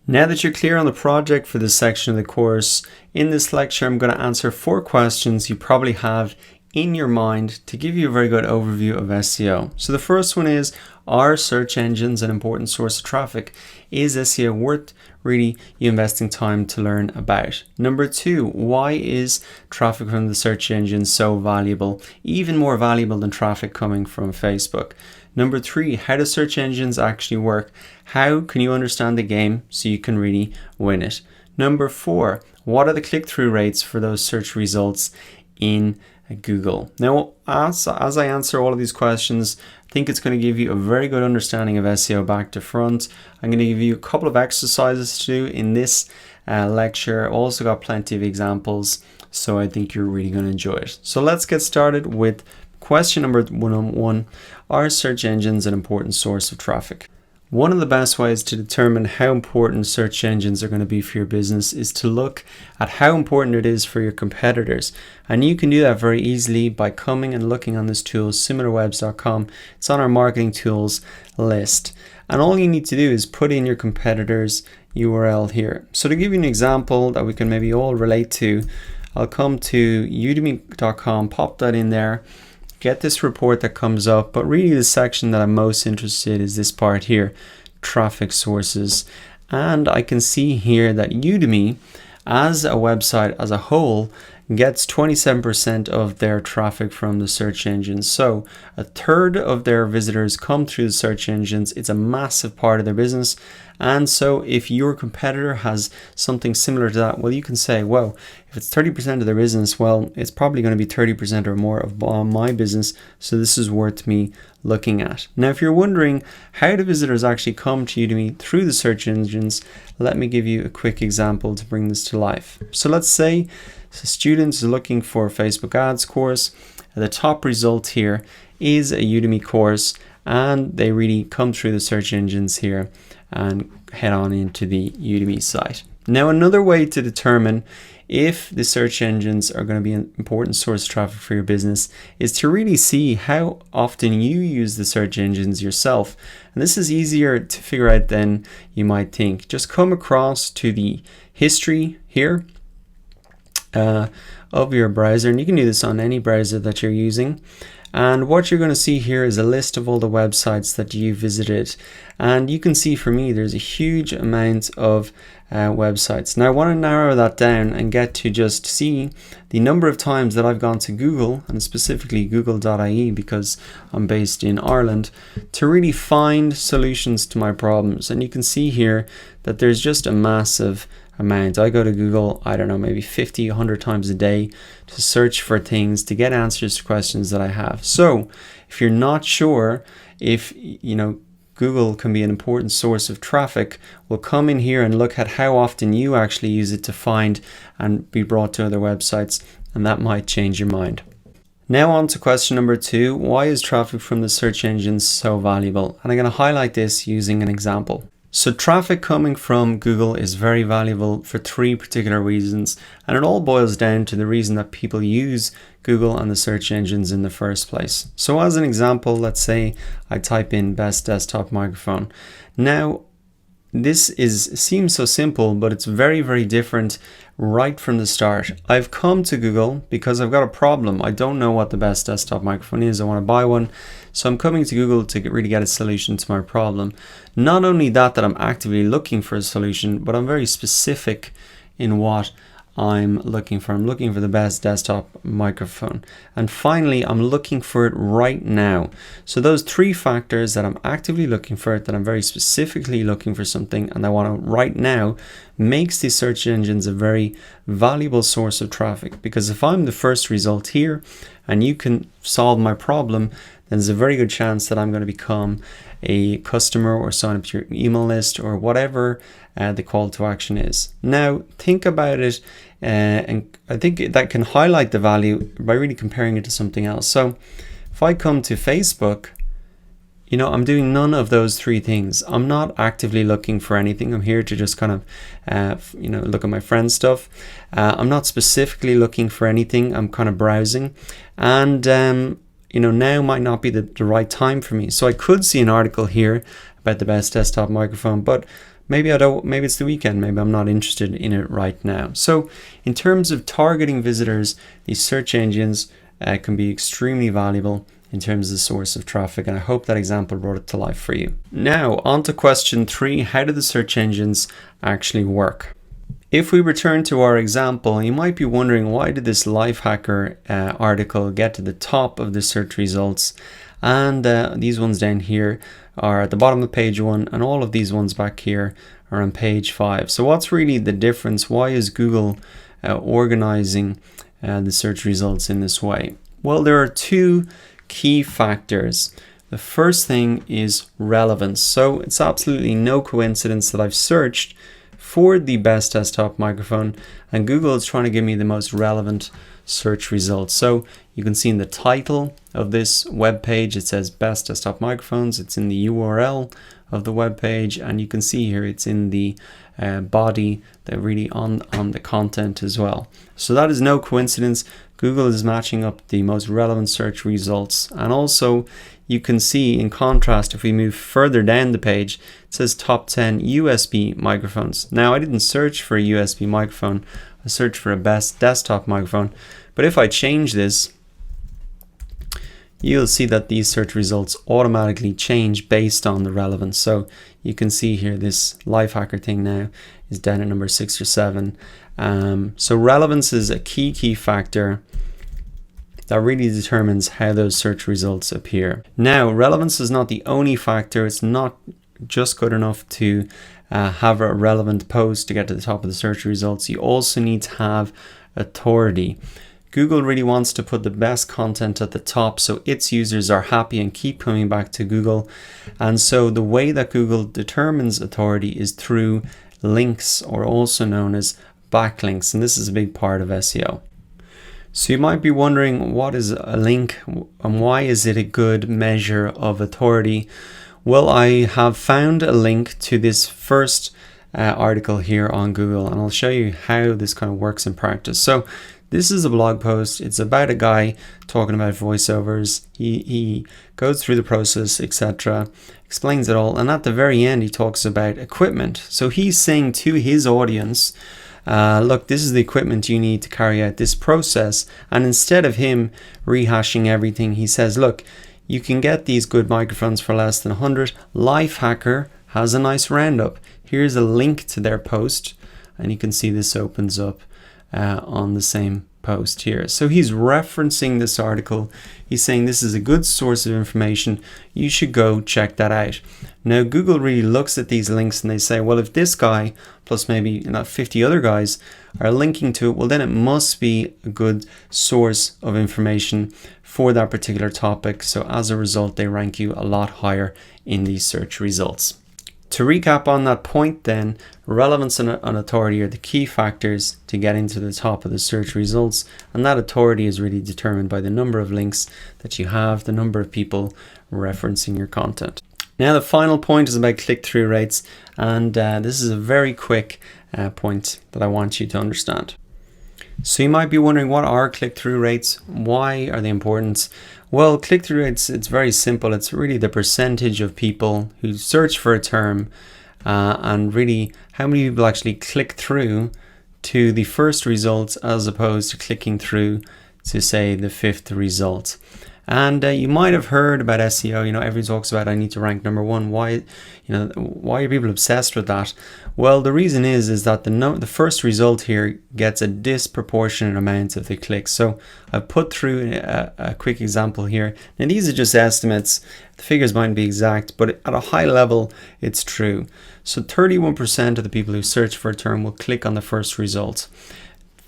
Now that you're clear on the project for this section of the course, in this lecture I'm going to answer 4 questions you probably have in your mind to give you a very good overview of SEO. So the first one is, are search engines an important source of traffic? Is SEO worth really you investing time to learn about? Number 2, why is traffic from the search engines so valuable, even more valuable than traffic coming from Facebook? Number 3, how do search engines actually work? How can you understand the game so you can really win it? Number 4, what are the click-through rates for those search results in Google? Now, as I answer all of these questions, I think it's going to give you a very good understanding of SEO back to front. I'm going to give you a couple of exercises to do in this lecture. I've also got plenty of examples, so I think you're really going to enjoy it. So let's get started with question number 101. Are search engines an important source of traffic? One of the best ways to determine how important search engines are going to be for your business is to look at how important it is for your competitors. And you can do that very easily by coming and looking on this tool, similarwebs.com. It's on our marketing tools list. And all you need to do is put in your competitors' URL here. So to give you an example that we can maybe all relate to, I'll come to udemy.com, pop that in there, get this report that comes up, but really the section that I'm most interested in is this part here, traffic sources. And I can see here that Udemy as a website as a whole gets 27% of their traffic from the search engines. So a third of their visitors come through the search engines. It's a massive part of their business. And so if your competitor has something similar to that, well, you can say, well, if it's 30% of their business, well, it's probably going to be 30% or more of my business. So this is worth me looking at. Now, if you're wondering how do visitors actually come to Udemy through the search engines, let me give you a quick example to bring this to life. So let's say a student is looking for a Facebook ads course. The top result here is a Udemy course, and they really come through the search engines here and head on into the Udemy site. Now, another way to determine if the search engines are going to be an important source of traffic for your business is to really see how often you use the search engines yourself. And this is easier to figure out than you might think. Just come across to the history here of your browser, and you can do this on any browser that you're using. And what you're going to see here is a list of all the websites that you visited. And you can see for me, there's a huge amount of websites. Now I want to narrow that down and get to just see the number of times that I've gone to Google, and specifically google.ie because I'm based in Ireland, to really find solutions to my problems. And you can see here that there's just a massive amount. I go to Google, I don't know, maybe 50, 100 times a day to search for things, to get answers to questions that I have. So if you're not sure if, Google can be an important source of traffic, we'll come in here and look at how often you actually use it to find and be brought to other websites, and that might change your mind. Now on to question number 2, why is traffic from the search engines so valuable? And I'm going to highlight this using an example. So traffic coming from Google is very valuable for 3 particular reasons, and it all boils down to the reason that people use Google and the search engines in the first place. So as an example, let's say I type in best desktop microphone. Now, this seems so simple, but it's very, very different right from the start. I've come to Google because I've got a problem. I don't know what the best desktop microphone is. I want to buy one. So I'm coming to Google to really get a solution to my problem. Not only that I'm actively looking for a solution, but I'm very specific in what I'm looking for. I'm looking for the best desktop microphone. And finally, I'm looking for it right now. So those 3 factors, that I'm actively looking for it, that I'm very specifically looking for something, and I want it right now, makes these search engines a very valuable source of traffic. Because if I'm the first result here and you can solve my problem, then there's a very good chance that I'm going to become a customer or sign up to your email list or whatever the call to action is. Now, think about it, and I think that can highlight the value by really comparing it to something else. So if I come to Facebook, I'm doing none of those 3 things. I'm not actively looking for anything. I'm here to just kind of, look at my friend's stuff. I'm not specifically looking for anything. I'm kind of browsing. And now might not be the right time for me. So I could see an article here about the best desktop microphone, but maybe it's the weekend, maybe I'm not interested in it right now. So in terms of targeting visitors, these search engines can be extremely valuable in terms of the source of traffic, and I hope that example brought it to life for you. Now on to question 3, how do the search engines actually work? If we return to our example, you might be wondering, why did this Lifehacker article get to the top of the search results, and these ones down here are at the bottom of page 1, and all of these ones back here are on page 5. So what's really the difference? Why is Google organizing the search results in this way? Well, there are 2 key factors. The first thing is relevance. So it's absolutely no coincidence that I've searched for the best desktop microphone, and Google is trying to give me the most relevant search results. So you can see in the title of this web page, it says best desktop microphones. It's in the URL of the web page, and you can see here it's in the body, that really on the content as well. So that is no coincidence. Google is matching up the most relevant search results. And also you can see, in contrast, if we move further down the page, it says top 10 USB microphones. Now I didn't search for a USB microphone, I searched for a best desktop microphone. But if I change this, you'll see that these search results automatically change based on the relevance. So you can see here this Lifehacker thing now is down at number 6 or 7. So relevance is a key factor that really determines how those search results appear. Now, relevance is not the only factor. It's not just good enough to have a relevant post to get to the top of the search results. You also need to have authority. Google really wants to put the best content at the top so its users are happy and keep coming back to Google. And so the way that Google determines authority is through links, or also known as backlinks. And this is a big part of SEO. So you might be wondering, what is a link and why is it a good measure of authority? Well, I have found a link to this first article here on Google, and I'll show you how this kind of works in practice. So this is a blog post. It's about a guy talking about voiceovers. He goes through the process, etc., explains it all, and at the very end he talks about equipment. So he's saying to his audience, look, this is the equipment you need to carry out this process. And instead of him rehashing everything, he says, look, you can get these good microphones for less than 100. Lifehacker has a nice roundup. Here's a link to their post, and you can see this opens up on the same post here. So he's referencing this article. He's saying this is a good source of information. You should go check that out. Now Google really looks at these links and they say, well, if this guy plus maybe 50 other guys are linking to it, well then it must be a good source of information for that particular topic. So as a result, they rank you a lot higher in these search results. To recap on that point then, relevance and authority are the key factors to getting to the top of the search results, and that authority is really determined by the number of links that you have, the number of people referencing your content. Now the final point is about click-through rates, and this is a very quick point that I want you to understand. So you might be wondering, what are click-through rates? Why are they important? Well, click-through rates, it's very simple. It's really the percentage of people who search for a term and really how many people actually click through to the first result as opposed to clicking through to, say, the 5th result. And you might have heard about SEO. Everyone talks about, I need to rank number 1. Why are people obsessed with that? Well, the reason is that the first result here gets a disproportionate amount of the clicks. So I've put through a quick example here. Now these are just estimates. The figures might be exact, but at a high level, it's true. So 31% of the people who search for a term will click on the first result,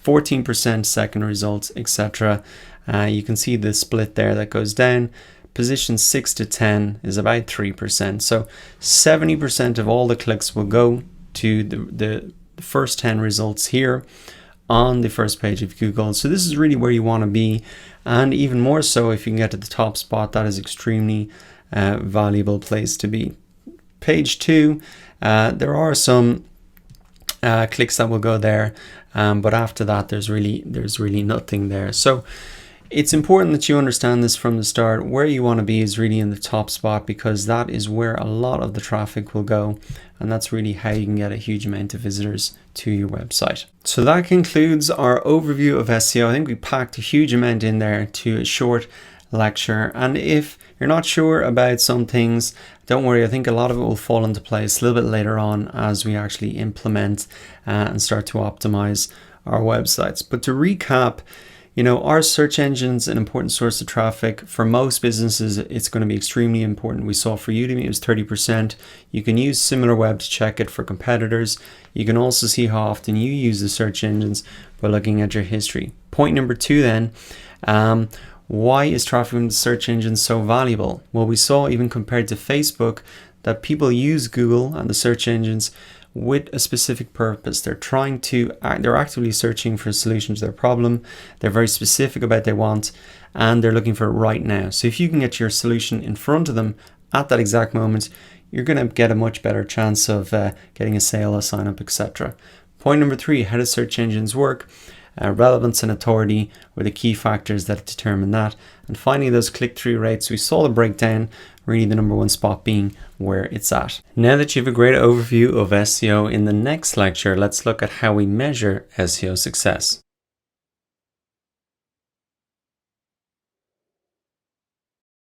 14% second result, etc. You can see the split there that goes down. Position 6 to 10 is about 3%. So 70% of all the clicks will go to the first 10 results here on the first page of Google. So this is really where you want to be. And even more so if you can get to the top spot, that is extremely valuable place to be. Page 2, there are some clicks that will go there. But after that, there's really nothing there. So It's important that you understand this from the start. Where you want to be is really in the top spot, because that is where a lot of the traffic will go, and that's really how you can get a huge amount of visitors to your website. So that concludes our overview of SEO. I think we packed a huge amount in there to a short lecture, and if you're not sure about some things, don't worry, I think a lot of it will fall into place a little bit later on as we actually implement and start to optimize our websites. But to recap, our search engine's an important source of traffic. For most businesses, it's going to be extremely important. We saw for Udemy, it was 30%. You can use SimilarWeb to check it for competitors. You can also see how often you use the search engines by looking at your history. Point number 2 then, why is traffic from the search engine so valuable? Well, we saw even compared to Facebook that people use Google and the search engines with a specific purpose. They're actively searching for a solution to their problem. They're very specific about what they want, and they're looking for it right now. So if you can get your solution in front of them at that exact moment, you're going to get a much better chance of getting a sale, a sign up, etc. Point number 3, how do search engines work? Relevance and authority were the key factors that determine that. And finally, those click-through rates, we saw the breakdown, really the number 1 spot being where it's at. Now that you have a great overview of SEO, in the next lecture, let's look at how we measure SEO success.